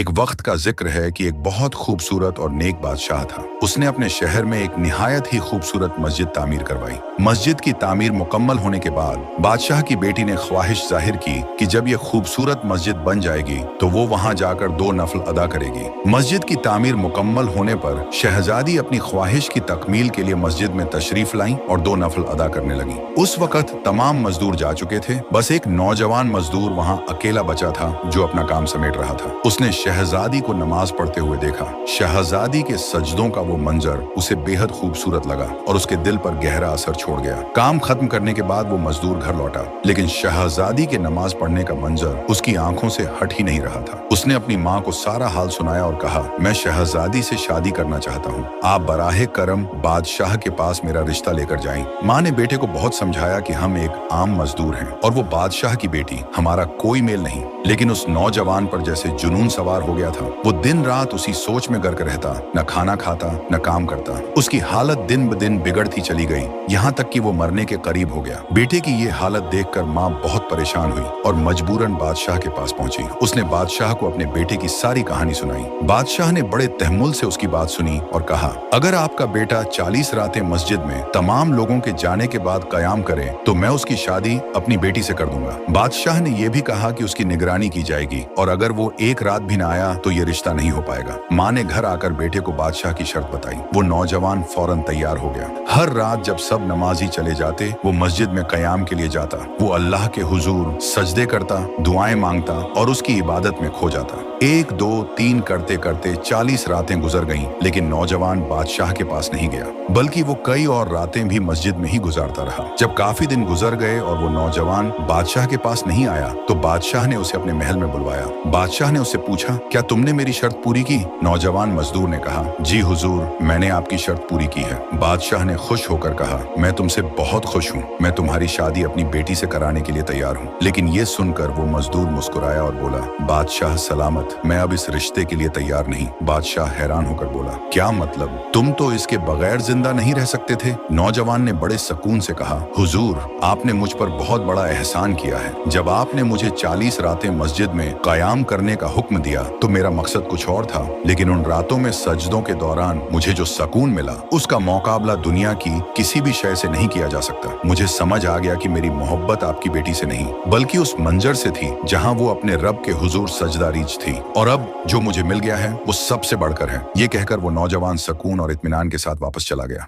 ایک وقت کا ذکر ہے کہ ایک بہت خوبصورت اور نیک بادشاہ تھا۔ اس نے اپنے شہر میں ایک نہایت ہی خوبصورت مسجد تعمیر کروائی۔ مسجد کی تعمیر مکمل ہونے کے بعد بادشاہ کی بیٹی نے خواہش ظاہر کی کہ جب یہ خوبصورت مسجد بن جائے گی تو وہ وہاں جا کر 2 نفل ادا کرے گی۔ مسجد کی تعمیر مکمل ہونے پر شہزادی اپنی خواہش کی تکمیل کے لیے مسجد میں تشریف لائیں اور 2 نفل ادا کرنے لگیں۔ اس وقت تمام مزدور جا چکے تھے، بس ایک نوجوان مزدور وہاں اکیلا بچا تھا جو اپنا کام سمیٹ رہا تھا۔ اس نے شہزادی کو نماز پڑھتے ہوئے دیکھا۔ شہزادی کے سجدوں کا وہ منظر اسے بے حد خوبصورت لگا اور اس کے دل پر گہرا اثر چھوڑ گیا۔ کام ختم کرنے کے بعد وہ مزدور گھر لوٹا، لیکن شہزادی کے نماز پڑھنے کا منظر اس کی آنکھوں سے ہٹ ہی نہیں رہا تھا۔ اس نے اپنی ماں کو سارا حال سنایا اور کہا، میں شہزادی سے شادی کرنا چاہتا ہوں، آپ براہ کرم بادشاہ کے پاس میرا رشتہ لے کر جائیں۔ ماں نے بیٹے کو بہت سمجھایا کہ ہم ایک عام مزدور ہیں اور وہ بادشاہ کی بیٹی، ہمارا کوئی میل نہیں، لیکن اس نوجوان پر جیسے جنون سوار ہو گیا تھا۔ وہ دن رات اسی سوچ میں غرق رہتا، نہ کھانا کھاتا نہ کام کرتا۔ اس کی حالت دن بدن بگڑتی چلی گئی، یہاں تک کہ وہ مرنے کے قریب ہو گیا۔ بیٹے کی یہ حالت دیکھ کر ماں بہت پریشان ہوئی اور مجبوراً بادشاہ کے پاس پہنچی۔ اس نے بادشاہ کو اپنے بیٹے کی ساری کہانی سنائی۔ بادشاہ نے بڑے تحمل سے اس کی بات سنی اور کہا، اگر آپ کا بیٹا 40 راتیں مسجد میں تمام لوگوں کے جانے کے بعد قیام کرے تو میں اس کی شادی اپنی بیٹی سے کر دوں گا۔ بادشاہ نے یہ بھی کہا کہ اس کی نگرانی کی جائے گی اور اگر وہ ایک رات بھی نہ آیا تو یہ رشتہ نہیں ہو پائے گا۔ ماں نے گھر آ کر بیٹے کو بادشاہ کی شرط بتائی۔ وہ نوجوان فوراً تیار ہو گیا۔ ہر رات جب سب نمازی چلے جاتے وہ مسجد میں قیام کے لیے جاتا۔ وہ اللہ کے حضور سجدے کرتا، دعائیں مانگتا اور اس کی عبادت میں کھو جاتا۔ 1 2 3 کرتے کرتے 40 راتیں گزر گئیں، لیکن نوجوان بادشاہ کے پاس نہیں گیا، بلکہ وہ کئی اور راتیں بھی مسجد میں ہی گزارتا رہا۔ جب کافی دن گزر گئے اور وہ نوجوان بادشاہ کے پاس نہیں آیا تو بادشاہ نے اسے اپنے محل میں بلوایا۔ بادشاہ نے اس سے پوچھا، کیا تم نے میری شرط پوری کی؟ نوجوان مزدور نے کہا، جی حضور، میں نے آپ کی شرط پوری کی ہے۔ بادشاہ نے خوش ہو کر کہا، میں تم سے بہت خوش ہوں، میں تمہاری شادی اپنی بیٹی سے کرانے کے لیے تیار ہوں۔ لیکن یہ سن کر وہ مزدور مسکرایا اور بولا، بادشاہ سلامت، میں اب اس رشتے کے لیے تیار نہیں۔ بادشاہ حیران ہو کر بولا، کیا مطلب؟ تم تو اس کے بغیر زندہ نہیں رہ سکتے تھے؟ نوجوان نے بڑے سکون سے کہا، حضور، آپ نے مجھ پر بہت بڑا احسان کیا ہے۔ جب آپ نے مجھے 40 راتیں مسجد میں قیام کرنے کا حکم دیا تو میرا مقصد کچھ اور تھا، لیکن ان راتوں میں سجدوں کے دوران مجھے جو سکون ملا اس کا مقابلہ دنیا کی کسی بھی شے سے نہیں کیا جا سکتا۔ مجھے سمجھ آ گیا کہ میری محبت آپ کی بیٹی سے نہیں بلکہ اس منظر سے تھی جہاں وہ اپنے رب کے حضور سجدہ ریچ تھی، اور اب جو مجھے مل گیا ہے وہ سب سے بڑھ کر ہے۔ یہ کہہ کر وہ نوجوان سکون اور اطمینان کے ساتھ واپس چلا گیا۔